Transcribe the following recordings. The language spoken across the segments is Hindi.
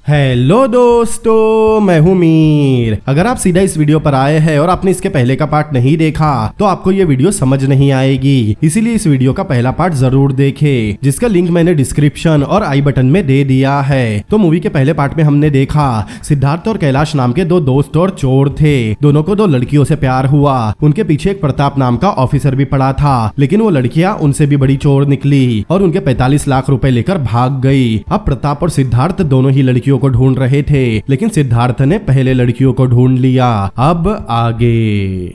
हेलो दोस्तों, मैं हूं मीर। अगर आप सीधा इस वीडियो पर आए हैं और आपने इसके पहले का पार्ट नहीं देखा तो आपको ये वीडियो समझ नहीं आएगी, इसीलिए इस वीडियो का पहला पार्ट जरूर देखें, जिसका लिंक मैंने डिस्क्रिप्शन और आई बटन में दे दिया है। तो मूवी के पहले पार्ट में हमने देखा सिद्धार्थ और कैलाश नाम के दो दोस्त और चोर थे। दोनों को दो लड़कियों से प्यार हुआ। उनके पीछे एक प्रताप नाम का ऑफिसर भी पड़ा था, लेकिन वो लड़कियां उनसे भी बड़ी चोर निकली और उनके 45 लाख रुपए लेकर भाग गई। अब प्रताप और सिद्धार्थ दोनों ही लड़कियों को ढूंढ रहे थे, लेकिन सिद्धार्थ ने पहले लड़कियों को ढूंढ लिया। अब आगे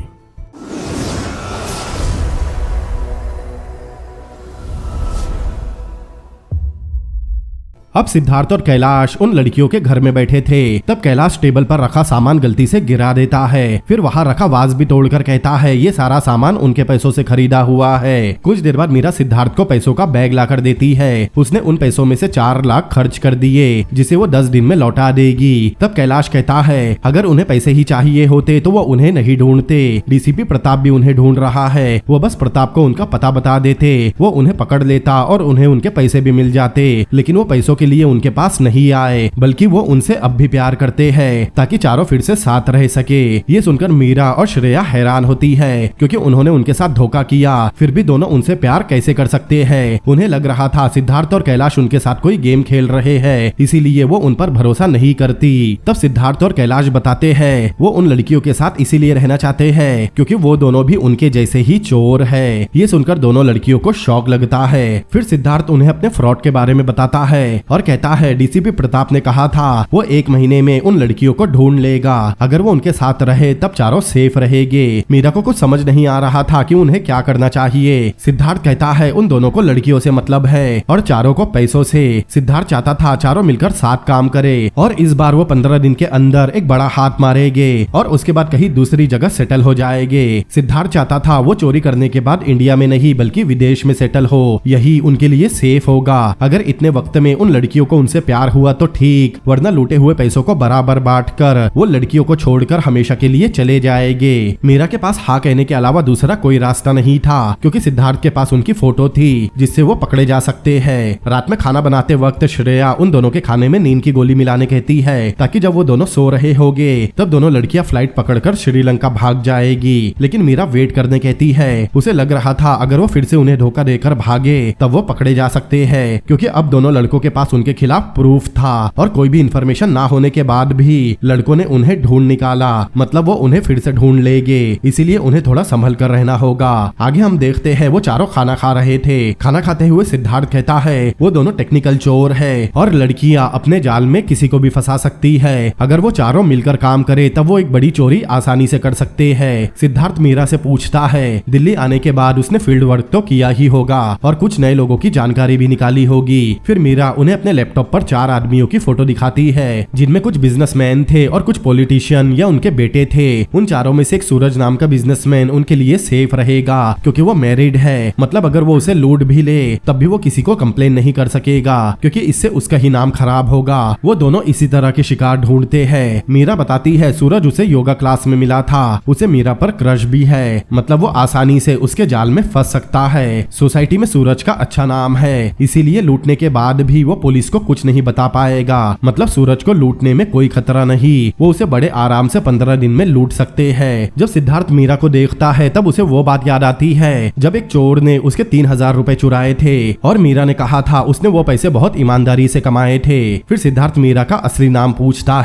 अब सिद्धार्थ और कैलाश उन लड़कियों के घर में बैठे थे। तब कैलाश टेबल पर रखा सामान गलती से गिरा देता है, फिर वहां रखा वाज भी तोड़कर कहता है ये सारा सामान उनके पैसों से खरीदा हुआ है। कुछ देर बाद मीरा सिद्धार्थ को पैसों का बैग लाकर देती है। उसने उन पैसों में से 4 लाख खर्च कर दिए, जिसे वो 10 दिन में लौटा देगी। तब कैलाश कहता है अगर उन्हें पैसे ही चाहिए होते तो वो उन्हें नहीं ढूंढते। डीसीपी प्रताप भी उन्हें ढूंढ रहा है, वो बस प्रताप को उनका पता बता देते, वो उन्हें पकड़ लेता और उन्हें उनके पैसे भी मिल जाते। लेकिन वो पैसों के लिए उनके पास नहीं आए, बल्कि वो उनसे अब भी प्यार करते हैं ताकि चारों फिर से साथ रह सके। ये सुनकर मीरा और श्रेया हैरान होती है, क्योंकि उन्होंने उनके साथ धोखा किया, फिर भी दोनों उनसे प्यार कैसे कर सकते हैं। उन्हें लग रहा था सिद्धार्थ और कैलाश उनके साथ कोई गेम खेल रहे हैं, इसीलिए वो उन पर भरोसा नहीं करती। तब सिद्धार्थ और कैलाश बताते हैं वो उन लड़कियों के साथ इसीलिए रहना चाहते हैं क्योंकि वो दोनों भी उनके जैसे ही चोर है। ये सुनकर दोनों लड़कियों को शौक लगता है। फिर सिद्धार्थ उन्हें अपने फ्रॉड के बारे में बताता है और कहता है डीसीपी प्रताप ने कहा था वो 1 महीने में उन लड़कियों को ढूंढ लेगा। अगर वो उनके साथ रहे तब चारों सेफ रहेंगे। मीरा को कुछ समझ नहीं आ रहा था कि उन्हें क्या करना चाहिए। सिद्धार्थ कहता है उन दोनों को लड़कियों से मतलब है और चारों को पैसों से। सिद्धार्थ चाहता था चारों मिलकर साथ काम करे और इस बार वो 15 दिन के अंदर एक बड़ा हाथ मारेंगे और उसके बाद कहीं दूसरी जगह सेटल हो जाएंगे। सिद्धार्थ चाहता था वो चोरी करने के बाद इंडिया में नहीं बल्कि विदेश में सेटल हो, यही उनके लिए सेफ होगा। अगर इतने वक्त में उन लड़कियों को उनसे प्यार हुआ तो ठीक, वरना लूटे हुए पैसों को बराबर बांटकर वो लड़कियों को छोड़कर हमेशा के लिए चले जाएंगे। मीरा के पास हाँ कहने के अलावा दूसरा कोई रास्ता नहीं था, क्योंकि सिद्धार्थ के पास उनकी फोटो थी जिससे वो पकड़े जा सकते हैं। रात में खाना बनाते वक्त श्रेया उन दोनों के खाने में नींद की गोली मिलाने कहती है, ताकि जब वो दोनों सो रहे होंगे तब दोनों लड़कियां फ्लाइट पकड़कर श्रीलंका भाग जाएगी। लेकिन मीरा वेट करने कहती है। उसे लग रहा था अगर वो फिर से उन्हें धोखा देकर भागे तब वो पकड़े जा सकते हैं, क्योंकि अब दोनों लड़कों के पास उनके खिलाफ प्रूफ था और कोई भी इंफॉर्मेशन ना होने के बाद भी लड़कों ने उन्हें ढूंढ निकाला। मतलब वो उन्हें फिर से ढूंढ लेंगे, इसीलिए उन्हें थोड़ा संभल कर रहना होगा। आगे हम देखते हैं वो चारों खाना खा रहे थे। खाना खाते हुए सिद्धार्थ कहता है वो दोनों टेक्निकल चोर है और लड़कियां अपने जाल में किसी को भी फंसा सकती है। अगर वो चारों मिलकर काम करे तब वो एक बड़ी चोरी आसानी से कर सकते हैं। सिद्धार्थ मीरा से पूछता है दिल्ली आने के बाद उसने फील्ड वर्क तो किया ही होगा और कुछ नए लोगों की जानकारी भी निकाली होगी। फिर मीरा उन्हें अपने लैपटॉप पर 4 आदमियों की फोटो दिखाती है, जिनमें कुछ बिजनेसमैन थे और कुछ पॉलिटिशियन या उनके बेटे थे। उन चारों में से एक सूरज नाम का बिजनेसमैन उनके लिए सेफ रहेगा, क्योंकि वो मैरिड है। मतलब अगर वो उसे लूट भी ले तब भी वो किसी को कंप्लेन नहीं कर सकेगा, क्योंकि इससे उसका ही नाम खराब होगा। वो दोनों इसी तरह के शिकार ढूंढते हैं। मीरा बताती है सूरज उसे योगा क्लास में मिला था, उसे मीरा पर क्रश भी है, मतलब वो आसानी से उसके जाल में फंस सकता है। सोसाइटी में सूरज का अच्छा नाम है, इसीलिए लूटने के बाद भी वो पुलिस को कुछ नहीं बता पाएगा। मतलब सूरज को लूटने में कोई खतरा नहीं, वो उसे बड़े आराम से 15 दिन में लूट सकते हैं। जब सिद्धार्थ मीरा को देखता है तब उसे वो बात याद आती है जब एक चोर ने उसके 3000 रुपए चुराए थे और मीरा ने कहा था उसने वो पैसे बहुत ईमानदारी से कमाए थे। फिर सिद्धार्थ मीरा का असली नाम पूछता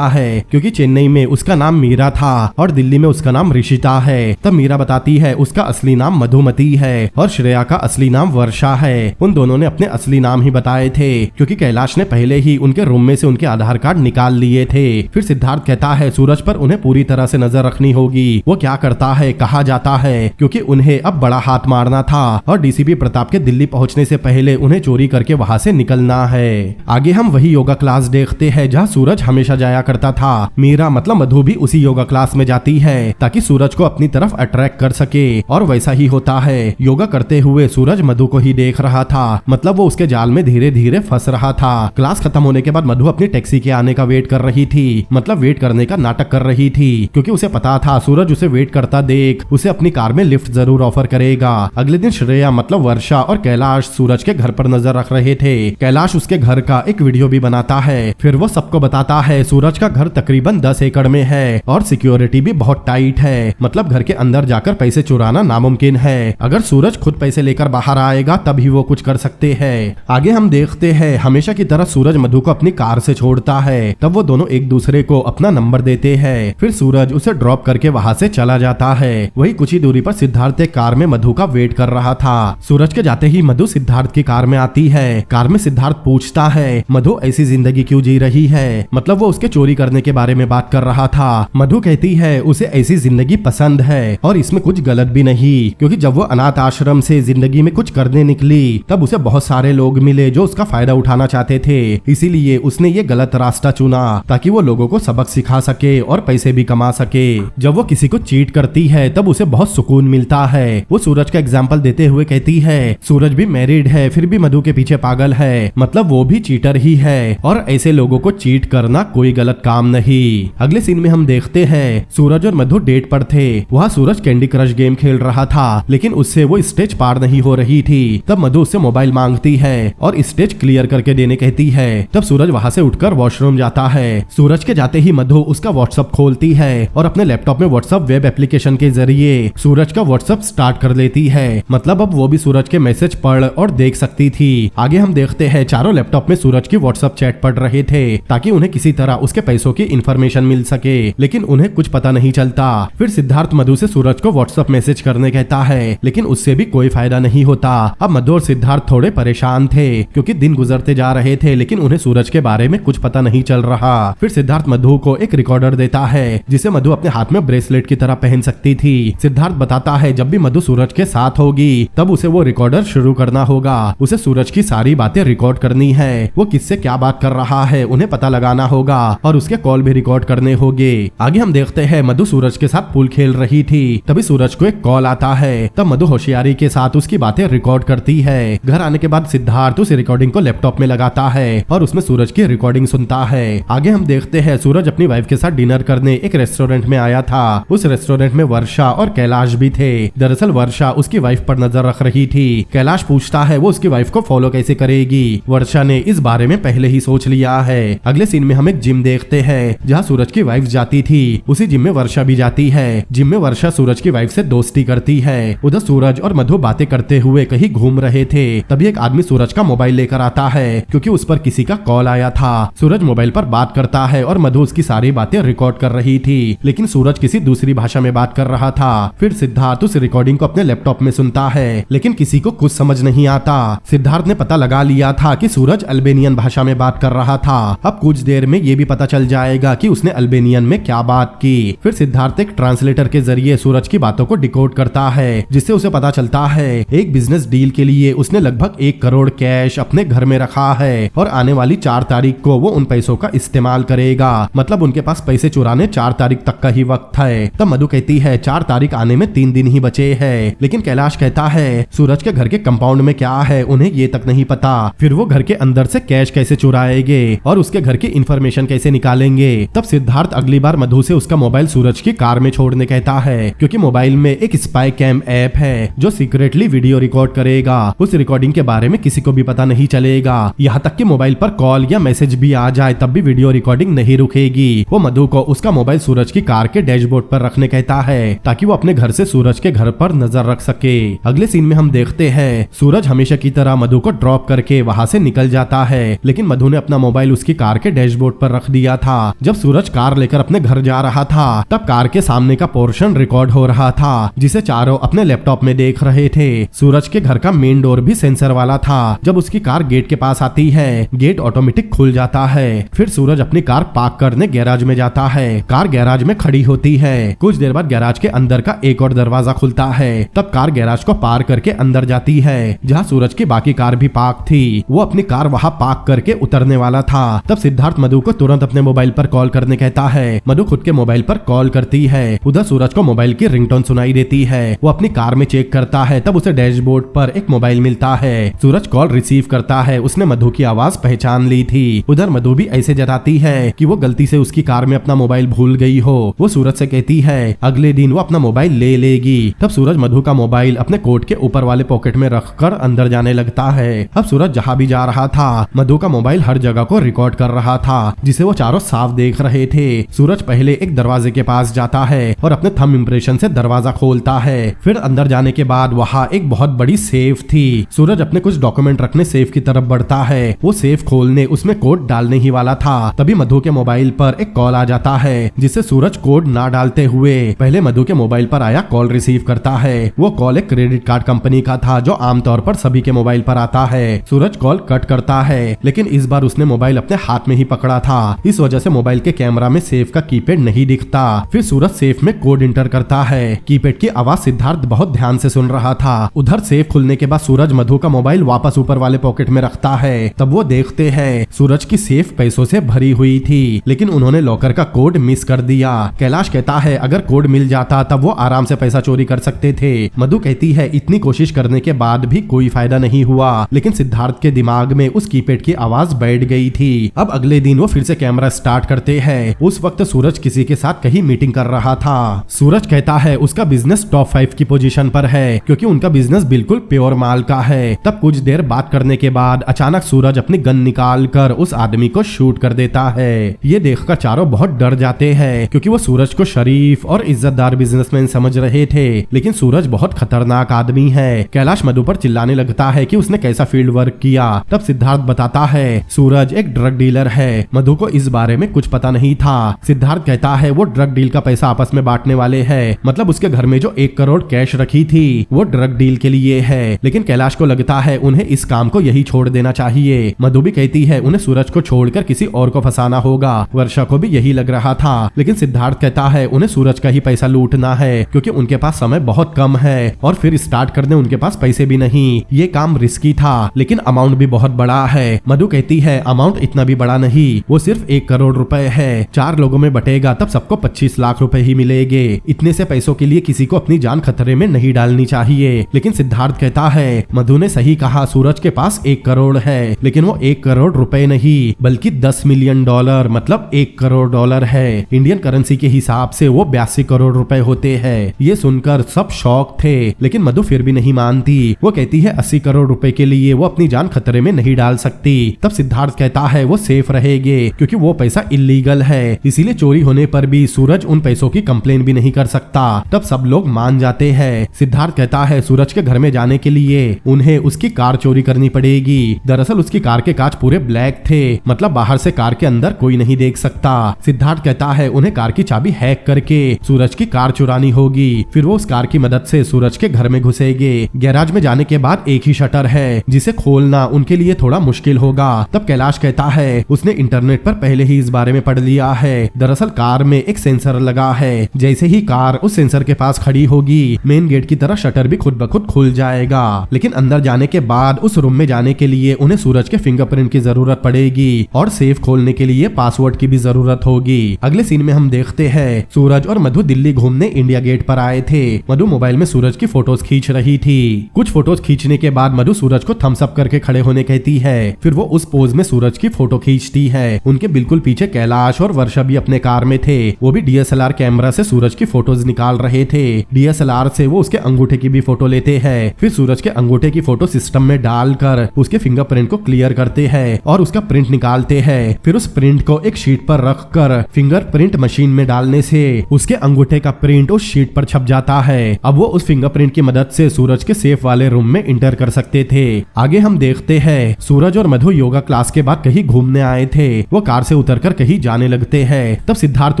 है, क्योंकि चेन्नई में उसका नाम मीरा था और दिल्ली में उसका नाम ऋषिता है। तब मीरा बताती है उसका असली नाम मधुमती है और श्रेया का असली नाम वर्षा है। उन दोनों ने अपने असली नाम ही बताए थे, क्योंकि कैलाश ने पहले ही उनके रूम में से उनके आधार कार्ड निकाल लिए थे। फिर सिद्धार्थ कहता है सूरज पर उन्हें पूरी तरह से नजर रखनी होगी, वो क्या करता है कहाँ जाता है, क्योंकि उन्हें अब बड़ा हाथ मारना था और डीसीपी प्रताप के दिल्ली पहुंचने से पहले उन्हें चोरी करके वहां से निकलना है। आगे हम वही योगा क्लास देखते हैं जहाँ सूरज हमेशा जाया करता था। मीरा मतलब मधु भी उसी योगा क्लास में जाती है ताकि सूरज को अपनी तरफ अट्रैक्ट कर सके, और वैसा ही होता है। योगा करते हुए सूरज मधु को ही देख रहा था था, मतलब वो उसके जाल में धीरे धीरे फंस रहा था। क्लास खत्म होने के बाद मधु अपनी टैक्सी के आने का वेट कर रही थी, मतलब वेट करने का नाटक कर रही थी, क्योंकि उसे पता था सूरज उसे वेट करता देख उसे अपनी कार में लिफ्ट जरूर ऑफर करेगा। अगले दिन श्रेया मतलब वर्षा और कैलाश सूरज के घर पर नजर रख रहे थे। कैलाश उसके घर का एक वीडियो भी बनाता है, फिर वो सबको बताता है सूरज का घर तकरीबन 10 एकड़ में है और सिक्योरिटी भी बहुत टाइट है, मतलब घर के अंदर जाकर पैसे चुराना नामुमकिन है। अगर सूरज खुद पैसे लेकर बाहर आएगा तभी वो कुछ कर सकते हैं। आगे हम देखते हैं हमेशा की तरह सूरज मधु को अपनी कार से छोड़ता है, तब वो दोनों एक दूसरे को अपना नंबर देते हैं। फिर सूरज उसे ड्रॉप करके वहाँ से चला जाता है। वही कुछ ही दूरी पर सिद्धार्थ एक कार में मधु का वेट कर रहा था। सूरज के जाते ही मधु सिद्धार्थ की कार में आती है। कार में सिद्धार्थ पूछता है मधु ऐसी जिंदगी क्यों जी रही है, मतलब वो उसके चोरी करने के बारे में बात कर रहा था। मधु कहती है उसे ऐसी जिंदगी पसंद है और इसमें कुछ गलत भी नहीं, क्योंकि जब वो अनाथ आश्रम से जिंदगी में कुछ करने निकली तब उसे बहुत सारे लोग मिले जो उसका फायदा उठाना चाहते थे, इसीलिए उसने ये गलत रास्ता चुना ताकि वो लोगों को सबक सिखा सके और पैसे भी कमा सके। जब वो किसी को चीट करती है तब उसे बहुत सुकून मिलता है। वो सूरज का एग्जाम्पल देते हुए कहती है सूरज भी मैरिड है फिर भी मधु के पीछे पागल है, मतलब वो भी चीटर ही है और ऐसे लोगों को चीट करना कोई गलत काम नहीं। अगले सीन में हम देखते हैं सूरज और मधु डेट पर थे। वहाँ सूरज कैंडी क्रश गेम खेल रहा था, लेकिन उससे वो स्टेज पार नहीं हो रही थी। तब मधु उससे मोबाइल मांगती है और स्टेज क्लियर करके देने कहती है। तब सूरज वहाँ से उठकर वॉशरूम जाता है। सूरज के जाते ही मधु उसका व्हाट्सएप खोलती है और अपने लैपटॉप में व्हाट्सएप वेब एप्लीकेशन के जरिए सूरज का व्हाट्सएप स्टार्ट कर लेती है, मतलब अब वो भी सूरज के मैसेज पढ़ और देख सकती थी। आगे हम देखते हैं चारों लैपटॉप में सूरज की व्हाट्सएप चैट पढ़ रहे थे ताकि उन्हें किसी तरह उसके पैसों की इन्फॉर्मेशन मिल सके, लेकिन उन्हें कुछ पता नहीं चलता। फिर सिद्धार्थ मधु से सूरज को व्हाट्सएप मैसेज करने कहता है, लेकिन उससे भी कोई फायदा नहीं होता। अब मधु और सिद्धार्थ थोड़े परेशान थे क्योंकि दिन गुजरते जा रहे थे, लेकिन उन्हें सूरज के बारे में कुछ पता नहीं चल रहा। फिर सिद्धार्थ मधु को एक रिकॉर्डर देता है जिसे मधु अपने हाथ में ब्रेसलेट की तरह पहन सकती थी। सिद्धार्थ बताता है जब भी मधु सूरज के साथ होगी तब उसे वो रिकॉर्डर शुरू करना होगा। उसे सूरज की सारी बातें रिकॉर्ड करनी है, वो किससे क्या बात कर रहा है उन्हें पता लगाना होगा और उसके कॉल भी रिकॉर्ड करने होंगे। आगे हम देखते हैं मधु सूरज के साथ पूल खेल रही थी, तभी सूरज को एक कॉल आता है। तब मधु होशियारी के साथ उसकी बातें रिकॉर्ड करती है। घर आने के बाद सिद्धार्थ उस रिकॉर्डिंग को लैपटॉप में लगाता है और उसमें सूरज की रिकॉर्डिंग सुनता है। आगे हम देखते हैं सूरज अपनी वाइफ के साथ डिनर करने एक रेस्टोरेंट में आया था। उस रेस्टोरेंट में वर्षा और कैलाश भी थे। दरअसल वर्षा उसकी वाइफ पर नजर रख रही थी। कैलाश पूछता है वो उसकी वाइफ को फॉलो कैसे करेगी। वर्षा ने इस बारे में पहले ही सोच लिया है। अगले सीन में हम एक जिम देखते हैं जहाँ सूरज की वाइफ जाती थी, उसी जिम में वर्षा भी जाती है। जिम में वर्षा सूरज की वाइफ से दोस्ती करती है। उधर सूरज और मधु बातें करते हुए कहीं घूम रहे थे, तभी एक आदमी सूरज का मोबाइल लेकर आता है क्योंकि उस पर किसी का कॉल आया था। सूरज मोबाइल पर बात करता है और मधु उसकी सारी बातें रिकॉर्ड कर रही थी, लेकिन सूरज किसी दूसरी भाषा में बात कर रहा था। फिर सिद्धार्थ उस रिकॉर्डिंग को अपने लैपटॉप में सुनता है, लेकिन किसी को कुछ समझ नहीं आता। सिद्धार्थ ने पता लगा लिया था कि सूरज अल्बेनियन भाषा में बात कर रहा था। अब कुछ देर में ये भी पता चल जाएगा कि उसने अल्बेनियन में क्या बात की। फिर सिद्धार्थ एक ट्रांसलेटर के जरिए सूरज की बातों को डिकोड करता है, जिससे उसे पता चलता है एक बिजनेस डील के लिए उसने लगभग 1 करोड़ कैश अपने घर में रखा है और आने वाली 4 तारीख को वो उन पैसों का इस्तेमाल करेगा, मतलब उनके पास पैसे चुराने 4 तारीख तक का ही वक्त है। तब मधु कहती है 4 तारीख आने में 3 दिन ही बचे हैं, लेकिन कैलाश कहता है सूरज के घर के कंपाउंड में क्या है उन्हें ये तक नहीं पता। फिर वो घर के अंदर से कैश कैसे चुराएंगे और उसके घर की इंफॉर्मेशन कैसे निकालेंगे। तब सिद्धार्थ अगली बार मधु से उसका मोबाइल सूरज की कार में छोड़ने कहता है, क्योंकि मोबाइल में एक स्पाई कैम ऐप है जो सीक्रेटली वीडियो रिकॉर्ड करेगा। उस रिकॉर्डिंग के बारे में किसी को भी पता नहीं चलेगा, यहाँ तक कि मोबाइल पर कॉल या मैसेज भी आ जाए तब भी वीडियो रिकॉर्डिंग नहीं रुकेगी। वो मधु को उसका मोबाइल सूरज की कार के डैशबोर्ड पर रखने कहता है ताकि वो अपने घर से सूरज के घर पर नजर रख सके। अगले सीन में हम देखते हैं सूरज हमेशा की तरह मधु को ड्रॉप करके वहाँ से निकल जाता है, लेकिन मधु ने अपना मोबाइल उसकी कार के डैशबोर्ड पर रख दिया था। जब सूरज कार लेकर अपने घर जा रहा था तब कार के सामने का पोर्शन रिकॉर्ड हो रहा था, जिसे चारों अपने लैपटॉप में देख रहे थे। सूरज के घर का मेन डोर भी सेंसर वाला था। जब उसकी कार गेट के पास आती है, गेट ऑटोमेटिक खुल जाता है। फिर सूरज अपनी कार पार्क करने गैराज में जाता है। कार गैराज में खड़ी होती है। कुछ देर बाद गैराज के अंदर का एक और दरवाजा खुलता है। तब कार गैराज को पार करके अंदर जाती है, जहाँ सूरज की बाकी कार भी पार्क थी। वो अपनी कार वहाँ पार्क करके उतरने वाला था। तब सिद्धार्थ मधु को तुरंत अपने मोबाइल पर कॉल करने कहता है। मधु खुद के मोबाइल पर कॉल करती है। उधर सूरज को मोबाइल की रिंगटोन सुनाई देती है। वो अपनी कार में चेक करता है, तब उसे डैशबोर्ड पर एक मोबाइल मिलता देता है। सूरज कॉल रिसीव करता है, उसने मधु की आवाज पहचान ली थी। उधर मधु भी ऐसे जताती है कि वो गलती से उसकी कार में अपना मोबाइल भूल गई हो। वो सूरज से कहती है अगले दिन वो अपना मोबाइल ले लेगी। तब सूरज मधु का मोबाइल अपने कोट के ऊपर वाले पॉकेट में रखकर अंदर जाने लगता है। अब सूरज जहाँ भी जा रहा था मधु का मोबाइल हर जगह को रिकॉर्ड कर रहा था, जिसे वो चारों साफ देख रहे थे। सूरज पहले एक दरवाजे के पास जाता है और अपने थंब इंप्रेशन से दरवाजा खोलता है। फिर अंदर जाने के बाद वहाँ एक बहुत बड़ी सेफ थी। सूरज अपने कुछ डॉक्यूमेंट रखने सेफ की तरफ बढ़ता है। वो सेफ खोलने उसमें कोड डालने ही वाला था, तभी मधु के मोबाइल पर एक कॉल आ जाता है, जिससे सूरज कोड ना डालते हुए पहले मधु के मोबाइल पर आया कॉल रिसीव करता है। वो कॉल एक क्रेडिट कार्ड कंपनी का था, जो आमतौर पर सभी के मोबाइल पर आता है। सूरज कॉल कट करता है, लेकिन इस बार उसने मोबाइल अपने हाथ में ही पकड़ा था। इस वजह से मोबाइल के कैमरा में सेफ का कीपैड नहीं दिखता। फिर सूरज सेफ में कोड इंटर करता है। कीपैड की आवाज सिद्धार्थ बहुत ध्यान से सुन रहा था। उधर सेफ खुलने के बाद सूरज मधु का मोबाइल वापस ऊपर वाले पॉकेट में रखता है। तब वो देखते हैं सूरज की सेफ पैसों से भरी हुई थी, लेकिन उन्होंने लॉकर का कोड मिस कर दिया। कैलाश कहता है अगर कोड मिल जाता तब वो आराम से पैसा चोरी कर सकते थे। मधु कहती है इतनी कोशिश करने के बाद भी कोई फायदा नहीं हुआ, लेकिन सिद्धार्थ के दिमाग में उस कीपैड की आवाज बैठ गई थी। अब अगले दिन वो फिर से कैमरा स्टार्ट करते हैं। उस वक्त सूरज किसी के साथ कहीं मीटिंग कर रहा था। सूरज कहता है उसका बिजनेस टॉप 5 की पोजीशन पर है, क्योंकि उनका बिजनेस बिल्कुल प्योर माल का है। तब कुछ देर बात करने के बाद अचानक सूरज अपनी गन निकाल कर उस आदमी को शूट कर देता है। ये देखकर चारों बहुत डर जाते हैं, क्योंकि वो सूरज को शरीफ और इज्जतदार बिजनेसमैन समझ रहे थे, लेकिन सूरज बहुत खतरनाक आदमी है। कैलाश मधु पर चिल्लाने लगता है कि उसने कैसा फील्ड वर्क किया। तब सिद्धार्थ बताता है सूरज एक ड्रग डीलर है। मधु को इस बारे में कुछ पता नहीं था। सिद्धार्थ कहता है वो ड्रग डील का पैसा आपस में बांटने वाले हैं, मतलब उसके घर में जो 1 करोड़ कैश रखी थी वो ड्रग डील के लिए है। लेकिन कैलाश को लगता है उन्हें इस काम को यही छोड़ देना चाहिए। मधु भी कहती है उन्हें सूरज को छोड़कर किसी और को फंसाना होगा। वर्षा को भी यही लग रहा था, लेकिन सिद्धार्थ कहता है उन्हें सूरज का ही पैसा लूटना है, क्योंकि उनके पास समय बहुत कम है और फिर स्टार्ट करने उनके पास पैसे भी नहीं। ये काम रिस्की था, लेकिन अमाउंट भी बहुत बड़ा है। मधु कहती है अमाउंट इतना भी बड़ा नहीं, वो सिर्फ 1 करोड़ रुपए है। 4 लोगों में बटेगा तब सबको 25 लाख रुपए ही मिलेंगे। इतने से पैसों के लिए किसी को अपनी जान खतरे में नहीं डालनी चाहिए। लेकिन सिद्धार्थ कहता है मधु ने सही कहा, सूरज के पास 1 करोड़ है, लेकिन वो 1 करोड़ रुपए नहीं बल्कि 10 मिलियन डॉलर मतलब 1 करोड़ डॉलर है। इंडियन करेंसी के हिसाब से वो 82 करोड़ रुपए होते हैं। ये सुनकर सब शॉक थे, लेकिन मधु फिर भी नहीं मानती। वो कहती है 80 करोड़ रुपए के लिए वो अपनी जान खतरे में नहीं डाल सकती। तब सिद्धार्थ कहता है वो सेफ रहेंगे, क्योंकि वो पैसा इलीगल है, इसीलिए चोरी होने पर भी सूरज उन पैसों की कंप्लेन भी नहीं कर सकता। तब सब लोग मान जाते हैं। सिद्धार्थ कहता है सूरज के घर में जाने के लिए उन्हें उसकी कार चोरी करनी पड़ेगी। दरअसल उसकी कार के कांच पूरे ब्लैक थे, मतलब बाहर से कार के अंदर कोई नहीं देख सकता। सिद्धार्थ कहता है उन्हें कार की चाबी हैक करके सूरज की कार चुरानी होगी। फिर वो उस कार की मदद से सूरज के घर में घुसेंगे। गैराज में जाने के बाद एक ही शटर है, जिसे खोलना उनके लिए थोड़ा मुश्किल होगा। तब कैलाश कहता है उसने इंटरनेट पर पहले ही इस बारे में पढ़ लिया है। दरअसल कार में एक सेंसर लगा है, जैसे ही कार उस सेंसर के पास खड़ी होगी मेन गेट की तरह शटर भी खुद ब खुद खुल जाएगा। लेकिन अंदर जाने के बाद उस रूम में जाने के लिए उन्हें सूरज के फिंगरप्रिंट की जरूरत पड़ेगी और सेफ खोलने के लिए पासवर्ड की भी जरूरत होगी। अगले सीन में हम देखते हैं सूरज और मधु दिल्ली घूमने इंडिया गेट पर आए थे। मधु मोबाइल में सूरज की फोटोज खींच रही थी। कुछ फोटोज खींचने के बाद मधु सूरज को थम्स अप करके खड़े होने कहती है। फिर वो उस पोज में सूरज की फोटो खींचती है। उनके बिल्कुल पीछे कैलाश और वर्षा भी अपने कार में थे। वो भी DSLR कैमरा से सूरज की फोटोज निकाल रहे थे। DSLR से वो उसके अंगूठे की भी फोटो लेते हैं। फिर सूरज के अंगूठे की फोटो सिस्टम में डालकर उसके फिंगरप्रिंट को क्लियर करते हैं और उसका प्रिंट निकालते हैं। फिर उस प्रिंट को एक शीट पर रखकर फिंगरप्रिंट मशीन में डालने से उसके अंगूठे का प्रिंट उस शीट पर छप जाता है। अब वो उस फिंगरप्रिंट की मदद से सूरज के सेफ वाले रूम में इंटर कर सकते थे। आगे हम देखते हैं सूरज और मधु योगा क्लास के बाद कहीं घूमने आए थे। वो कार से उतरकर कहीं जाने लगते हैं। तब सिद्धार्थ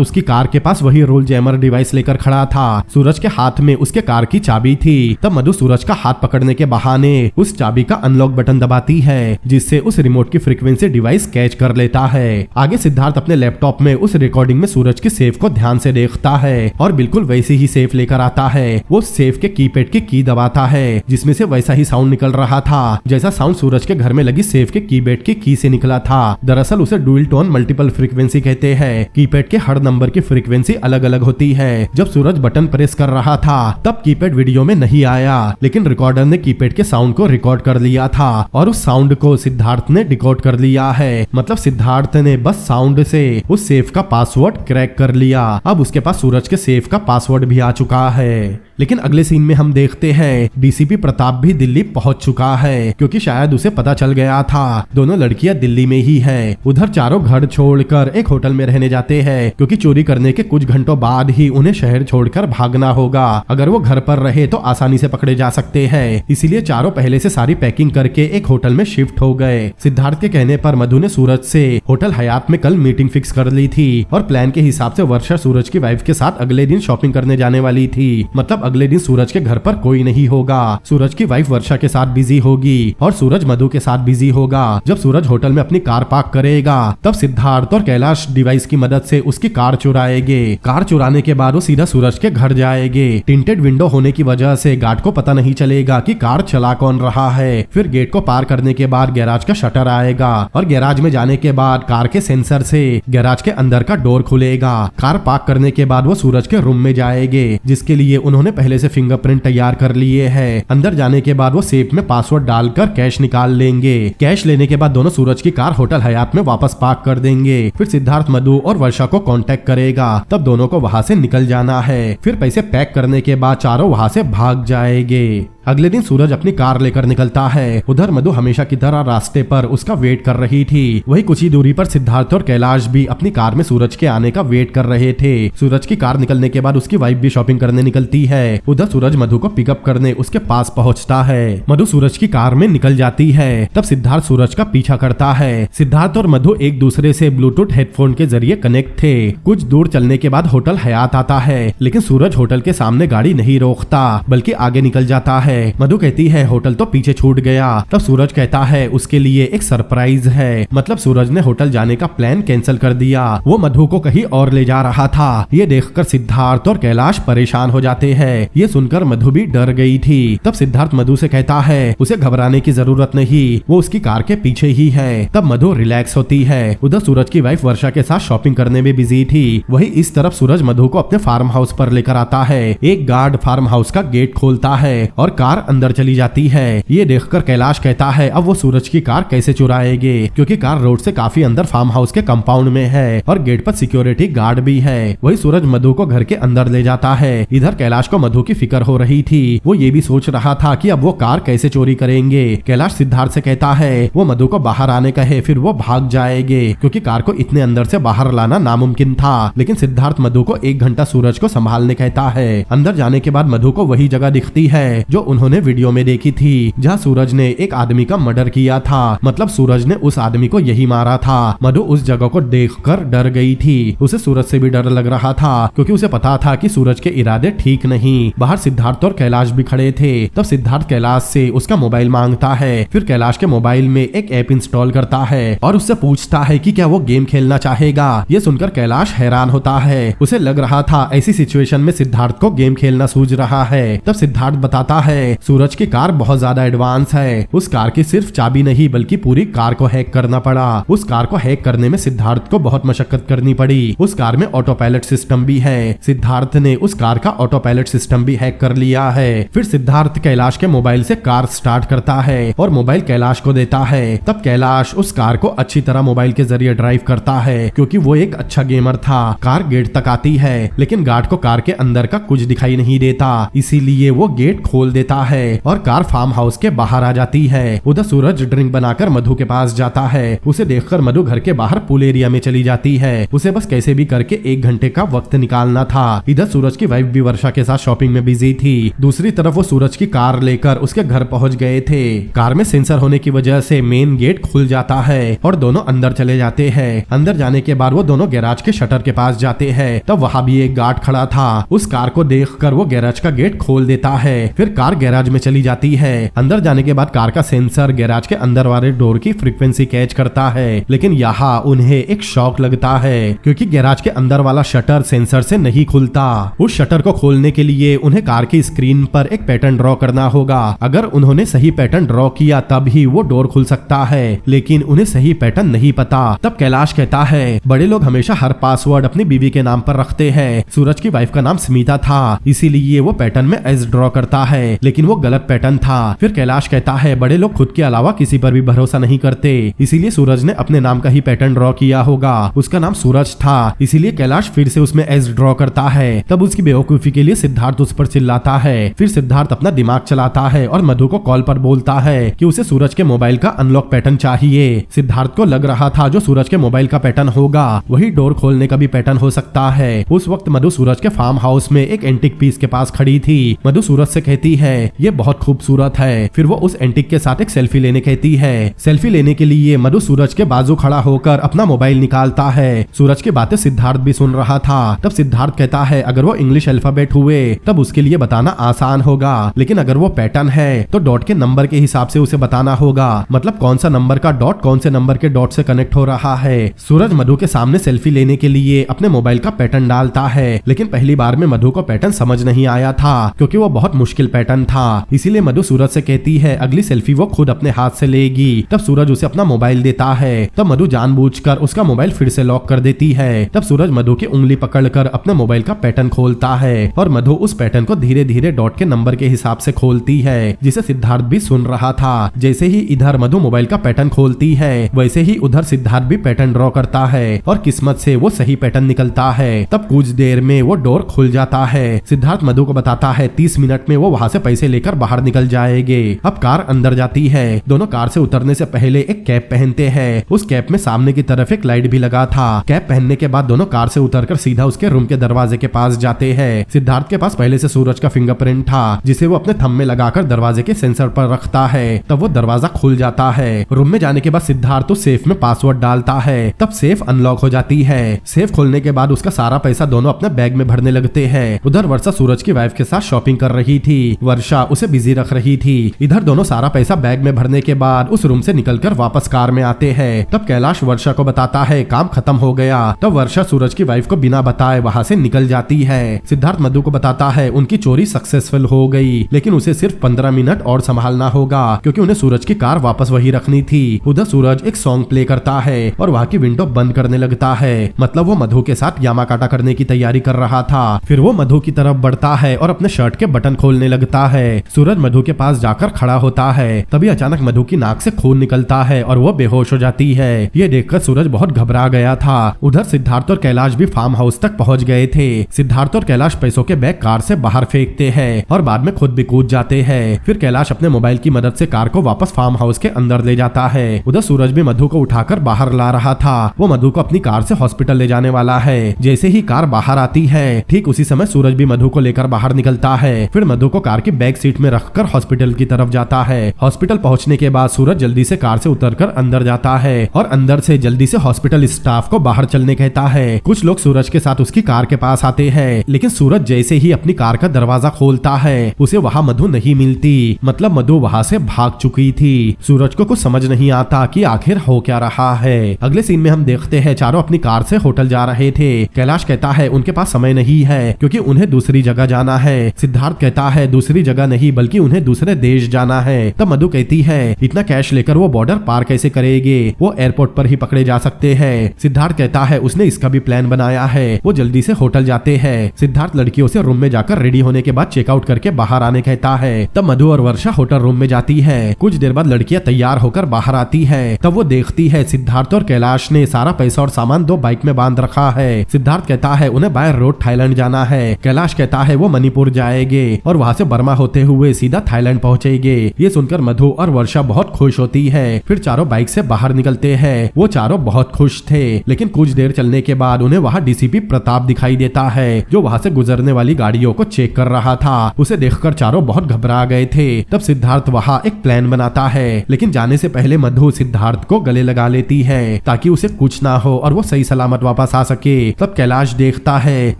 उसकी कार के पास वही रोल जैमर डिवाइस लेकर खड़ा था। सूरज के हाथ में उसके कार की चाबी थी। तब मधु सूरज का हाथ पकड़ने के बहाने उस चाबी का अनलॉक बटन दबाती है, जिससे उस रिमोट की फ्रीक्वेंसी डिवाइस कैच कर लेता है। आगे सिद्धार्थ अपने लैपटॉप में उस रिकॉर्डिंग में सूरज की सेफ को ध्यान से देखता है और बिल्कुल वैसी ही सेफ लेकर आता है। वो सेफ के कीपैड की की दबाता है, जिसमें से वैसा ही साउंड निकल रहा था जैसा साउंड सूरज के घर में लगी सेफ के कीपैड की की से निकला था। दरअसल उसे डुअल टोन मल्टीपल फ्रीक्वेंसी कहते हैं। कीपैड के हर नंबर की फ्रीक्वेंसी अलग अलग होती है। जब सूरज बटन प्रेस कर रहा था तब कीपैड वीडियो में नहीं आया, लेकिन रिकॉर्डर ने कीपैड के साउंड को रिकॉर्ड कर लिया था और उस साउंड को सिद्धार्थ ने डिकोड कर लिया है। मतलब सिद्धार्थ ने बस साउंड से उस सेफ का पासवर्ड क्रैक कर लिया। अब उसके पास सूरज के सेफ का पासवर्ड भी आ चुका है। लेकिन अगले सीन में हम देखते हैं डीसीपी प्रताप भी दिल्ली पहुंच चुका है, क्योंकि शायद उसे पता चल गया था दोनों लड़कियां दिल्ली में ही है। उधर चारों घर छोड़कर एक होटल में रहने जाते हैं, क्योंकि चोरी करने के कुछ घंटों बाद ही उन्हें शहर छोड़कर भागना होगा। अगर वो घर पर रहे तो आसानी से पकड़े जा सकते हैं। इसीलिए चारों पहले से सारी पैकिंग करके एक होटल में शिफ्ट हो गए। सिद्धार्थ के कहने पर मधु ने सूरज से होटल हयात में कल मीटिंग फिक्स कर ली थी और प्लान के हिसाब से वर्षा सूरज की वाइफ के साथ अगले दिन शॉपिंग करने जाने वाली थी। मतलब अगले दिन सूरज के घर पर कोई नहीं होगा। सूरज की वाइफ वर्षा के साथ बिजी होगी और सूरज मधु के साथ बिजी होगा। जब सूरज होटल में अपनी कार पार्क करेगा तब सिद्धार्थ और कैलाश डिवाइस की मदद से उसकी कार चुराएंगे। कार चुराने के बाद वो सीधा सूरज के घर जाएंगे। टिंटेड विंडो होने की वजह से गार्ड को पता नहीं चलेगा कि कार चला कौन रहा है। फिर गेट को पार करने के बाद गैराज का शटर आएगा और गैराज में जाने के बाद कार के सेंसर से गैराज के अंदर का डोर खुलेगा। कार पार्क करने के बाद वो सूरज के रूम में जाएंगे, जिसके लिए उन्होंने पहले से फिंगरप्रिंट तैयार कर लिए हैं। अंदर जाने के बाद वो सेफ में पासवर्ड डालकर कैश निकाल लेंगे। कैश लेने के बाद दोनों सूरज की कार होटल हयात में वापस पार्क कर देंगे। फिर सिद्धार्थ मधु और वर्षा को कांटेक्ट करेगा, तब दोनों को वहां से निकल जाना है। फिर पैसे पैक करने के बाद चारों वहां से भाग जाएंगे। अगले दिन सूरज अपनी कार लेकर निकलता है। उधर मधु हमेशा की तरह रास्ते पर उसका वेट कर रही थी। वही कुछ ही दूरी पर सिद्धार्थ और कैलाश भी अपनी कार में सूरज के आने का वेट कर रहे थे। सूरज की कार निकलने के बाद उसकी वाइफ भी शॉपिंग करने निकलती है। उधर सूरज मधु को पिकअप करने उसके पास पहुंचता है। मधु सूरज की कार में निकल जाती है। तब सिद्धार्थ सूरज का पीछा करता है। सिद्धार्थ और मधु एक दूसरे से ब्लूटूथ हेडफोन के जरिए कनेक्ट थे। कुछ दूर चलने के बाद होटल हयात आता है, लेकिन सूरज होटल के सामने गाड़ी नहीं रोकता बल्कि आगे निकल जाता है। मधु कहती है होटल तो पीछे छूट गया। तब सूरज कहता है उसके लिए एक सरप्राइज है। मतलब सूरज ने होटल जाने का प्लान कैंसिल कर दिया। वो मधु को कहीं और ले जा रहा था। ये देखकर सिद्धार्थ और कैलाश परेशान हो जाते हैं। ये सुनकर मधु भी डर गई थी। तब सिद्धार्थ मधु से कहता है उसे घबराने की जरूरत नहीं, वो उसकी कार के पीछे ही है। तब मधु रिलैक्स होती है। उधर सूरज की वाइफ वर्षा के साथ शॉपिंग करने में बिजी थी। वही इस तरफ सूरज मधु को अपने फार्म हाउस पर लेकर आता है। एक गार्ड फार्म हाउस का गेट खोलता है और कार अंदर चली जाती है। ये देखकर कैलाश कहता है अब वो सूरज की कार कैसे चुराएंगे, क्योंकि कार रोड से काफी अंदर फार्म हाउस के कंपाउंड में है और गेट पर सिक्योरिटी गार्ड भी है। वही सूरज मधु को घर के अंदर ले जाता है। इधर कैलाश को मधु की फिक्र हो रही थी। वो ये भी सोच रहा था कि अब वो कार कैसे चोरी करेंगे। कैलाश सिद्धार्थ से कहता है वो मधु को बाहर आने कहे, फिर वो भाग जाएंगे, क्योंकि कार को इतने अंदर से बाहर लाना नामुमकिन था। लेकिन सिद्धार्थ मधु को 1 घंटा सूरज को संभालने कहता है। अंदर जाने के बाद मधु को वही जगह दिखती है जो उन्होंने वीडियो में देखी थी, जहाँ सूरज ने एक आदमी का मर्डर किया था। मतलब सूरज ने उस आदमी को यही मारा था। मधु उस जगह को देखकर डर गई थी। उसे सूरज से भी डर लग रहा था, क्योंकि उसे पता था कि सूरज के इरादे ठीक नहीं। बाहर सिद्धार्थ और कैलाश भी खड़े थे। तब सिद्धार्थ कैलाश से उसका मोबाइल मांगता है। फिर कैलाश के मोबाइल में एक ऐप इंस्टॉल करता है और उससे पूछता है कि क्या वो गेम खेलना चाहेगा। ये सुनकर कैलाश हैरान होता है। उसे लग रहा था ऐसी सिचुएशन में सिद्धार्थ को गेम खेलना सूझ रहा है। तब सिद्धार्थ बताता है सूरज की कार बहुत ज्यादा एडवांस है। उस कार की सिर्फ चाबी नहीं बल्कि पूरी कार को हैक करना पड़ा। उस कार को हैक करने में सिद्धार्थ को बहुत मशक्कत करनी पड़ी। उस कार में ऑटो पायलट सिस्टम भी है। सिद्धार्थ ने उस कार का ऑटो पायलट सिस्टम भी हैक कर लिया है। फिर सिद्धार्थ कैलाश के मोबाइल से कार स्टार्ट करता है और मोबाइल कैलाश को देता है। तब कैलाश उस कार को अच्छी तरह मोबाइल के जरिए ड्राइव करता है, क्योंकि वो एक अच्छा गेमर था। कार गेट तक आती है, लेकिन गार्ड को कार के अंदर का कुछ दिखाई नहीं देता, इसीलिए वो गेट खोल देता है और कार फार्म हाउस के बाहर आ जाती है। उधर सूरज ड्रिंक बनाकर मधु के पास जाता है। उसे देखकर मधु घर के बाहर पूल एरिया में चली जाती है। उसे बस कैसे भी करके 1 घंटे का वक्त निकालना था। इधर सूरज की वाइफ भी वर्षा के साथ शॉपिंग में बिजी थी। दूसरी तरफ वो सूरज की कार लेकर उसके घर पहुंच गए थे। कार में सेंसर होने की वजह से मेन गेट खुल जाता है और दोनों अंदर चले जाते हैं। अंदर जाने के बाद वो दोनों गैराज के शटर के पास जाते हैं। तब वहाँ भी एक गार्ड खड़ा था। उस कार को देखकर वो गैराज का गेट खोल देता है। फिर कार गैराज में चली जाती है। अंदर जाने के बाद कार का सेंसर गैराज के अंदर वाले डोर की फ्रीक्वेंसी कैच करता है, लेकिन यहाँ उन्हें एक शॉक लगता है, क्योंकि गैराज के अंदर वाला शटर सेंसर से नहीं खुलता। उस शटर को खोलने के लिए उन्हें कार की स्क्रीन पर एक पैटर्न ड्रॉ करना होगा। अगर उन्होंने सही पैटर्न ड्रॉ किया तब ही वो डोर खुल सकता है, लेकिन उन्हें सही पैटर्न नहीं पता। तब कैलाश कहता है बड़े लोग हमेशा हर पासवर्ड अपनी बीवी के नाम पर रखते हैं। सूरज की वाइफ का नाम स्मिता था, इसीलिए वो पैटर्न में एस ड्रॉ करता है, लेकिन वो गलत पैटर्न था। फिर कैलाश कहता है बड़े लोग खुद के अलावा किसी पर भी भरोसा नहीं करते, इसीलिए सूरज ने अपने नाम का ही पैटर्न ड्रॉ किया होगा। उसका नाम सूरज था, इसीलिए कैलाश फिर से उसमें एस ड्रॉ करता है। तब उसकी बेवकूफी के लिए सिद्धार्थ उस पर चिल्लाता है। फिर सिद्धार्थ अपना दिमाग चलाता है और मधु को कॉल पर बोलता है कि उसे सूरज के मोबाइल का अनलॉक पैटर्न चाहिए। सिद्धार्थ को लग रहा था जो सूरज के मोबाइल का पैटर्न होगा वही डोर खोलने का भी पैटर्न हो सकता है। उस वक्त मधु सूरज के फार्म हाउस में एक एंटिक पीस के पास खड़ी थी। मधु सूरज से कहती है ये बहुत खूबसूरत है। फिर वो उस एंटिक के साथ एक सेल्फी लेने कहती है। सेल्फी लेने के लिए मधु सूरज के बाजू खड़ा होकर अपना मोबाइल निकालता है। सूरज की बातें सिद्धार्थ भी सुन रहा था। तब सिद्धार्थ कहता है अगर वो इंग्लिश अल्फाबेट हुए तब उसके लिए बताना आसान होगा, लेकिन अगर वो पैटर्न है तो डॉट के नंबर के हिसाब से उसे बताना होगा। मतलब कौन सा नंबर का डॉट कौन से नंबर के डॉट से कनेक्ट हो रहा है। सूरज मधु के सामने सेल्फी लेने के लिए अपने मोबाइल का पैटर्न डालता है, लेकिन पहली बार में मधु को पैटर्न समझ नहीं आया था क्योंकि वो बहुत मुश्किल पैटर्न था। इसीलिए मधु सूरज से कहती है अगली सेल्फी वो खुद अपने हाथ से लेगी। तब सूरज उसे अपना मोबाइल देता है। तब मधु जानबूझकर उसका मोबाइल फिर से लॉक कर देती है। तब सूरज मधु की उंगली पकड़कर अपने मोबाइल का पैटर्न खोलता है और मधु उस पैटर्न को धीरे धीरे डॉट के नंबर के हिसाब से खोलती है, जिसे सिद्धार्थ भी सुन रहा था। जैसे ही इधर मधु मोबाइल का पैटर्न खोलती है वैसे ही उधर सिद्धार्थ भी पैटर्न ड्रॉ करता है और किस्मत से वो सही पैटर्न निकलता है। तब कुछ देर में वो डोर खुल जाता है। सिद्धार्थ मधु को बताता है 30 मिनट में वो वहाँ से पैसे लेकर बाहर निकल जाएंगे। अब कार अंदर जाती है। दोनों कार से उतरने से पहले एक कैप पहनते हैं। उस कैप में सामने की तरफ एक लाइट भी लगा था। कैप पहनने के बाद दोनों कार से उतरकर सीधा उसके रूम के दरवाजे के पास जाते हैं। सिद्धार्थ के पास पहले से सूरज का फिंगरप्रिंट था जिसे वो अपने थंब में लगाकर दरवाजे के सेंसर पर रखता है। तब वो दरवाजा खुल जाता है। रूम में जाने के बाद सिद्धार्थ उस सेफ में पासवर्ड डालता है। तब सेफ अनलॉक हो जाती है। सेफ खोलने के बाद उसका सारा पैसा दोनों अपने बैग में भरने लगते हैं। उधर वर्षा सूरज की वाइफ के साथ शॉपिंग कर रही थी। वर्षा उसे बिजी रख रही थी। इधर दोनों सारा पैसा बैग में भरने के बाद उस रूम से निकलकर वापस कार में आते हैं। तब कैलाश वर्षा को बताता है काम खत्म हो गया। तब वर्षा सूरज की वाइफ को बिना बताए वहाँ से निकल जाती है। सिद्धार्थ मधु को बताता है उनकी चोरी सक्सेसफुल हो गई, लेकिन उसे सिर्फ 15 मिनट और संभालना होगा क्योंकि उन्हें सूरज की कार वापस वही रखनी थी। उधर सूरज एक सॉन्ग प्ले करता है और वहाँ की विंडो बंद करने लगता है। मतलब वो मधु के साथ यामाकाटा करने की तैयारी कर रहा था। फिर वो मधु की तरफ बढ़ता है और अपने शर्ट के बटन खोलने लगता है। सूरज मधु के पास जाकर खड़ा होता है। तभी अचानक मधु की नाक से खून निकलता है और वो बेहोश हो जाती है। ये देखकर सूरज बहुत घबरा गया था। उधर सिद्धार्थ और कैलाश भी फार्म हाउस तक पहुंच गए थे। सिद्धार्थ और कैलाश पैसों के बैग कार से बाहर फेंकते हैं और बाद में खुद भी कूद जाते हैं। फिर कैलाश अपने मोबाइल की मदद से कार को वापस फार्म हाउस के अंदर ले जाता है। उधर सूरज भी मधु को उठाकर बाहर ला रहा था। वो मधु को अपनी कार से हॉस्पिटल ले जाने वाला है। जैसे ही कार बाहर आती है ठीक उसी समय सूरज भी मधु को लेकर बाहर निकलता है। फिर मधु को कार की बैक सीट में रखकर हॉस्पिटल की तरफ जाता है। हॉस्पिटल पहुंचने के बाद सूरज जल्दी से कार से उतरकर अंदर जाता है और अंदर से जल्दी से हॉस्पिटल स्टाफ को बाहर चलने कहता है। कुछ लोग सूरज के साथ उसकी कार के पास आते हैं, लेकिन सूरज जैसे ही अपनी कार का दरवाजा खोलता है उसे वहाँ मधु नहीं मिलती। मतलब मधु वहाँ से भाग चुकी थी। सूरज को कुछ समझ नहीं आता कि आखिर हो क्या रहा है। अगले सीन में हम देखते हैं चारों अपनी कार से होटल जा रहे थे। कैलाश कहता है उनके पास समय नहीं है क्योंकि उन्हें दूसरी जगह जाना है। सिद्धार्थ कहता है दूसरी जगह नहीं बल्कि उन्हें दूसरे देश जाना है। तब मधु कहती है इतना कैश लेकर वो बॉर्डर पार कैसे करेंगे, वो एयरपोर्ट पर ही पकड़े जा सकते हैं। सिद्धार्थ कहता है उसने इसका भी प्लान बनाया है। वो जल्दी से होटल जाते हैं। सिद्धार्थ लड़कियों से रूम में जाकर रेडी होने के बाद चेकआउट करके बाहर आने कहता है। तब मधु और वर्षा होटल रूम में जाती है। कुछ देर बाद लड़कियां तैयार होकर बाहर आती है। तब वो देखती है सिद्धार्थ और कैलाश ने सारा पैसा और सामान 2 बाइक में बांध रखा है। सिद्धार्थ कहता है उन्हें बाय रोड थाईलैंड जाना है। कैलाश कहता है वो मणिपुर जाएंगे और वहाँ से बर्मा होते हुए सीधा थाईलैंड पहुँचेंगे। ये सुनकर मधु और वर्षा बहुत खुश होती है। फिर चारों बाइक से बाहर निकलते हैं। वो चारों बहुत खुश थे, लेकिन कुछ देर चलने के बाद उन्हें वहाँ डीसीपी प्रताप दिखाई देता है जो वहाँ से गुजरने वाली गाड़ियों को चेक कर रहा था। उसे देखकर चारों बहुत घबरा गए थे। तब सिद्धार्थ वहाँ एक प्लान बनाता है, लेकिन जाने से पहले मधु सिद्धार्थ को गले लगा लेती है ताकि उसे कुछ ना हो और वो सही सलामत वापस आ सके। तब कैलाश देखता है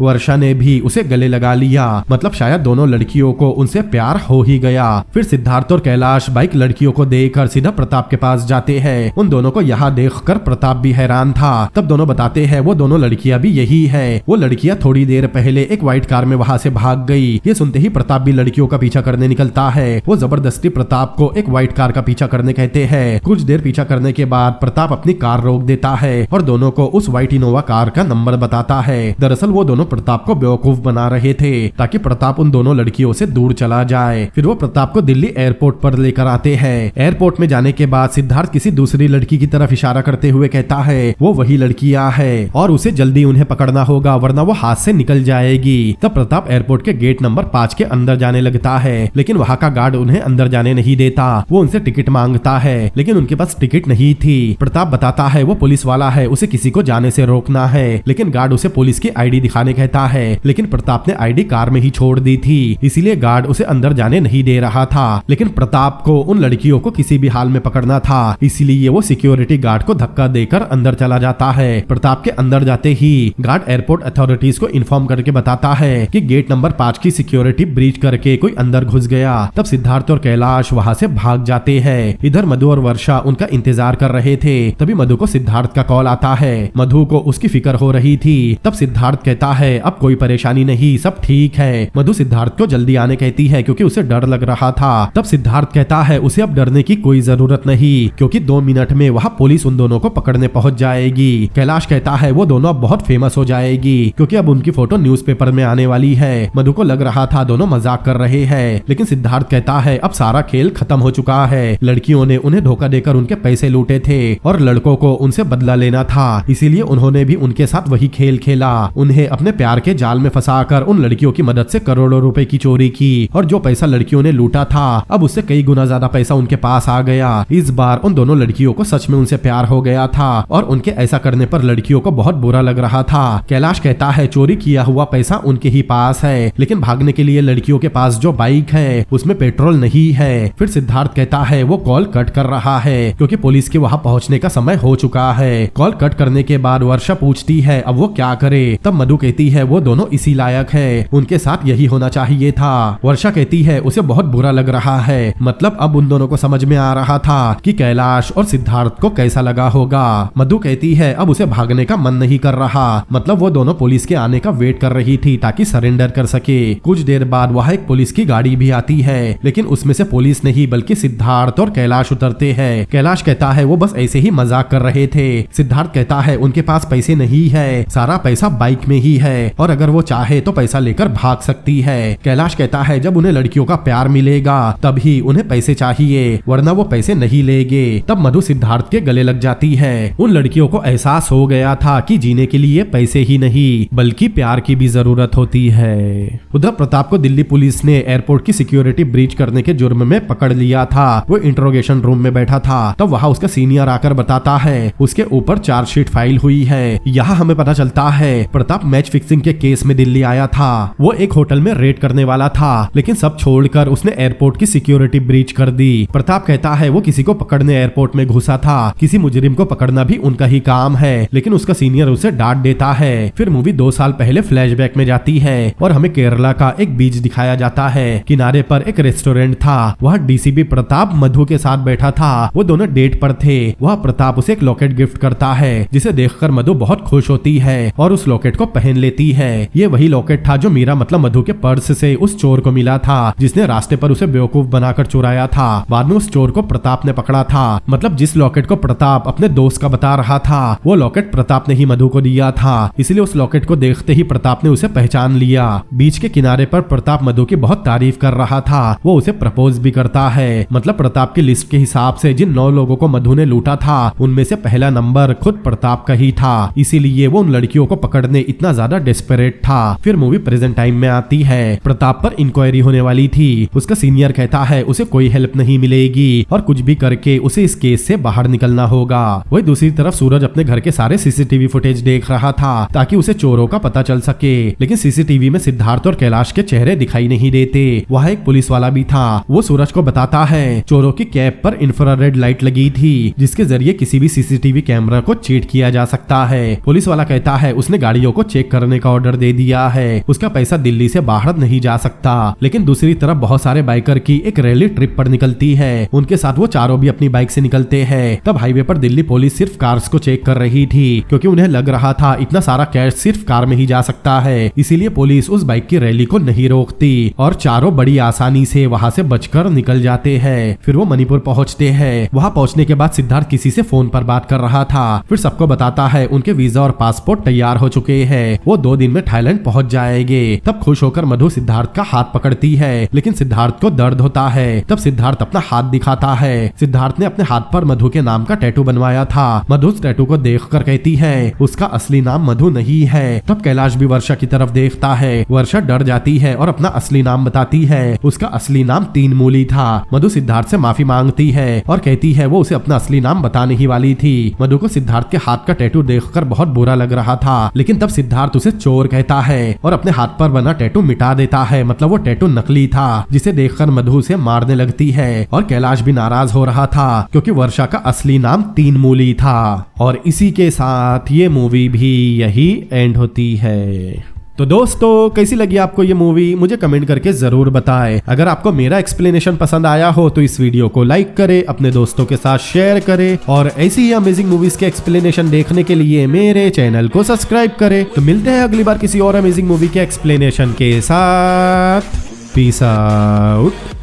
वर्षा ने भी उसे गले लगा लिया। मतलब शायद दोनों लड़कियों को उनसे प्यार हो ही गया। फिर सिद्धार्थ और कैलाश बाइक लड़कियों को देखकर सीधा प्रताप के पास जाते हैं। उन दोनों को यहाँ देखकर प्रताप भी हैरान था। तब दोनों बताते हैं वो दोनों लड़कियां भी यही है। वो लड़कियां थोड़ी देर पहले एक व्हाइट कार में वहाँ से भाग गई। ये सुनते ही प्रताप भी लड़कियों का पीछा करने निकलता है। वो जबरदस्ती प्रताप को एक व्हाइट कार का पीछा करने कहते हैं। कुछ देर पीछा करने के बाद प्रताप अपनी कार रोक देता है और दोनों को उस व्हाइट इनोवा कार का नंबर बताता है। दरअसल वो दोनों प्रताप को बेवकूफ बना रहे थे ताकि प्रताप उन दोनों लड़कियों से दूर चला चला जाए। फिर वो प्रताप को दिल्ली एयरपोर्ट पर लेकर आते हैं। एयरपोर्ट में जाने के बाद सिद्धार्थ किसी दूसरी लड़की की तरफ इशारा करते हुए कहता है वो वही लड़कियां है और उसे जल्दी उन्हें पकड़ना होगा वरना वो हाथ से निकल जाएगी। तब प्रताप एयरपोर्ट के गेट नंबर 5 के अंदर जाने लगता है, लेकिन वहाँ का गार्ड उन्हें अंदर जाने नहीं देता। वो उनसे टिकट मांगता है, लेकिन उनके पास टिकट नहीं थी। प्रताप बताता है वो पुलिस वाला है, उसे किसी को जाने से रोकना है, लेकिन गार्ड उसे पुलिस की आईडी दिखाने कहता है, लेकिन प्रताप ने आईडी कार में ही छोड़ दी थी, इसीलिए गार्ड उसे अंदर जाने नहीं दे रहा था। लेकिन प्रताप को उन लड़कियों को किसी भी हाल में पकड़ना था, इसीलिए वो सिक्योरिटी गार्ड को धक्का देकर अंदर चला जाता है। प्रताप के अंदर जाते ही गार्ड एयरपोर्ट अथॉरिटीज को इन्फॉर्म करके बताता है कि गेट नंबर 5 की सिक्योरिटी ब्रीच करके कोई अंदर घुस गया। तब सिद्धार्थ और कैलाश वहाँ से भाग जाते हैं। इधर मधु और वर्षा उनका इंतजार कर रहे थे। तभी मधु को सिद्धार्थ का कॉल आता है। मधु को उसकी फिक्र हो रही थी। तब सिद्धार्थ कहता है अब कोई परेशानी नहीं, सब ठीक है। मधु सिद्धार्थ को जल्दी आने कहती है क्योंकि उसे डर लग रहा था। तब सिद्धार्थ कहता है उसे अब डरने की कोई जरूरत नहीं, क्योंकि 2 मिनट में वहाँ पुलिस उन दोनों को पकड़ने पहुंच जाएगी। कैलाश कहता है वो दोनों अब बहुत फेमस हो जाएगी, क्योंकि अब उनकी फोटो न्यूज़पेपर में आने वाली है। मधु को लग रहा था दोनों मजाक कर रहे हैं, लेकिन सिद्धार्थ कहता है अब सारा खेल खत्म हो चुका है। लड़कियों ने उन्हें धोखा देकर उनके पैसे लूटे थे और लड़कों को उनसे बदला लेना था, इसीलिए उन्होंने भी उनके साथ वही खेल खेला। उन्हें अपने प्यार के जाल में फंसाकर उन लड़कियों की मदद से करोड़ों रुपए की चोरी की, और जो पैसा लड़कियों ने लूटा था अब उससे कई गुना ज्यादा पैसा उनके पास आ गया। इस बार उन दोनों लड़कियों को सच में उनसे प्यार हो गया था और उनके ऐसा करने पर लड़कियों को बहुत बुरा लग रहा था। कैलाश कहता है चोरी किया हुआ पैसा उनके ही पास है, लेकिन भागने के लिए लड़कियों के पास जो बाइक है उसमें पेट्रोल नहीं है। फिर सिद्धार्थ कहता है वो कॉल कट कर रहा है क्योंकि पुलिस के वहाँ पहुँचने का समय हो चुका है। कॉल कट करने के बाद वर्षा पूछती है अब वो क्या करे। तब मधु कहती है वो दोनों इसी लायक है, उनके साथ यही होना चाहिए था। वर्षा कहती है उसे बहुत बुरा लग रहा है, मतलब अब उन दोनों को समझ में आ रहा था कि कैलाश और सिद्धार्थ को कैसा लगा होगा। मधु कहती है अब उसे भागने का मन नहीं कर रहा, मतलब वो दोनों पुलिस के आने का वेट कर रही थी ताकि सरेंडर कर सके। कुछ देर बाद वहाँ एक पुलिस की गाड़ी भी आती है, लेकिन उसमें से पुलिस नहीं बल्कि सिद्धार्थ और कैलाश उतरते हैं। कैलाश कहता है वो बस ऐसे ही मजाक कर रहे थे। सिद्धार्थ कहता है उनके पास पैसे नहीं है, सारा पैसा बाइक में ही है और अगर वो चाहे तो पैसा लेकर भाग सकती है। कैलाश कहता है जब उन्हें लड़कियों का प्यार मिलेगा तभी उन्हें पैसे चाहिए, वरना वो पैसे नहीं लेंगे। तब मधु सिद्धार्थ के गले लग जाती है। उन लड़कियों को एहसास हो गया था कि जीने के लिए पैसे ही नहीं बल्कि प्यार की भी जरूरत होती है। उधर प्रताप को दिल्ली पुलिस ने एयरपोर्ट की सिक्योरिटी ब्रीच करने के जुर्म में पकड़ लिया था। वो इंट्रोगेशन रूम में बैठा था। तब वहाँ उसका सीनियर आकर बताता है उसके ऊपर चार्जशीट फाइल हुई है। यहाँ हमें पता चलता है प्रताप मैच फिक्सिंग के केस में दिल्ली आया था। वो एक होटल में रेड करने वाला था, लेकिन सब छोड़कर उसने एयरपोर्ट की सिक्योरिटी ब्रीच कर दी। प्रताप कहता है वो किसी को पकड़ने एयरपोर्ट में घुसा था, किसी मुजरिम को पकड़ना भी उनका ही काम है, लेकिन उसका सीनियर उसे डांट देता है। फिर मूवी 2 साल पहले फ्लैशबैक में जाती है और हमें केरला का एक बीच दिखाया जाता है। किनारे पर एक रेस्टोरेंट था, वहाँ डीसीपी प्रताप मधु के साथ बैठा था। वो दोनों डेट पर थे। वह प्रताप उसे एक लॉकेट गिफ्ट करता है जिसे देखकर मधु बहुत खुश होती है और उस लॉकेट को पहन लेती है। ये वही लॉकेट था जो मीरा मतलब मधु के पर्स से उस चोर को मिला था जिसने रास्ते पर उसे बेवकूफ बनाकर चुराया था। बाद में उस चोर को प्रताप ने पकड़ा था, मतलब जिस लॉकेट को प्रताप अपने दोस्त का बता रहा था वो लॉकेट प्रताप ने ही मधु को दिया था, इसलिए उस लॉकेट को देखते ही प्रताप ने उसे पहचान लिया। बीच के किनारे पर प्रताप मधु की बहुत तारीफ कर रहा था। वो उसे प्रपोज भी करता है, मतलब प्रताप की लिस्ट के हिसाब से जिन 9 लोगों को मधु ने लूटा था उनमें से पहला नंबर खुद प्रताप का ही था, इसीलिए वो उन लड़कियों को पकड़ने इतना ज्यादा डेस्परेट था। फिर मूवी प्रेजेंट टाइम में आती है। प्रताप पर इंक्वायरी होने वाली थी। उसका सीनियर कहता है उसे कोई हेल्प नहीं मिलेगी और कुछ भी करके उसे इस केस से बाहर निकलना होगा। वही दूसरी तरफ सूरज अपने घर के सारे सीसीटीवी फुटेज देख रहा था ताकि उसे चोरों का पता चल सके, लेकिन सीसीटीवी में सिद्धार्थ और कैलाश के चेहरे दिखाई नहीं देते। वहाँ एक पुलिस वाला भी था। वो सूरज को बताता है चोरों की कैप पर इंफ्रारेड लाइट लगी थी जिसके जरिए किसी भी सीसीटीवी कैमरा को चीट किया जा सकता है। पुलिस वाला कहता है उसने गाड़ियों को चेक करने का ऑर्डर दे दिया है, उसका पैसा दिल्ली से बाहर नहीं जा सकता। लेकिन दूसरी तरफ बहुत सारे बाइकर की एक रैली ट्रिप पर निकलती है। उनके साथ वो चारों भी अपनी बाइक से निकलते हैं। तब हाईवे पर दिल्ली पुलिस सिर्फ कार्स को चेक कर रही थी क्योंकि उन्हें लग रहा था इतना सारा कैश सिर्फ कार में ही जा सकता है, इसीलिए पुलिस उस बाइक की रैली को नहीं रोकती और चारों बड़ी आसानी से वहाँ से बचकर निकल जाते हैं। फिर वो मणिपुर पहुँचते हैं। वहाँ पहुँचने के बाद सिद्धार्थ किसी से फोन पर बात कर रहा था। फिर सबको बताता है उनके वीजा और पासपोर्ट तैयार हो चुके हैं, वो 2 दिन में थाईलैंड पहुँच जाएंगे। तब खुश होकर मधु सिद्धार्थ का हाथ पकड़ती करती है, लेकिन सिद्धार्थ को दर्द होता है। तब सिद्धार्थ अपना हाथ दिखाता है। सिद्धार्थ ने अपने हाथ पर मधु के नाम का टैटू बनवाया था। मधु उस टैटू को देखकर कहती है उसका असली नाम मधु नहीं है। तब कैलाश भी वर्षा की तरफ देखता है। वर्षा डर जाती है और अपना असली नाम बताती है। उसका असली नाम तीन मूली था। मधु सिद्धार्थ से माफी मांगती है और कहती है वो उसे अपना असली नाम बताने ही वाली थी। मधु को सिद्धार्थ के हाथ का टैटू देखकर बहुत बुरा लग रहा था, लेकिन तब सिद्धार्थ उसे चोर कहता है और अपने हाथ पर बना टैटू मिटा देता है। मतलब वो टैटू नकली था, जिसे देखकर मधु उसे मारने लगती है। और कैलाश भी नाराज हो रहा था क्योंकि वर्षा का असली नाम तीन मूली था। और इसी के साथ ये मूवी भी यही एंड होती है। तो दोस्तों, कैसी लगी आपको ये मूवी मुझे कमेंट करके जरूर बताएं। अगर आपको मेरा एक्सप्लेनेशन पसंद आया हो तो इस वीडियो को लाइक करें, अपने दोस्तों के साथ शेयर करें और ऐसी ही अमेजिंग मूवीज के एक्सप्लेनेशन देखने के लिए मेरे चैनल को सब्सक्राइब करें। तो मिलते हैं अगली बार किसी और अमेजिंग मूवी के एक्सप्लेनेशन के साथ। Peace out.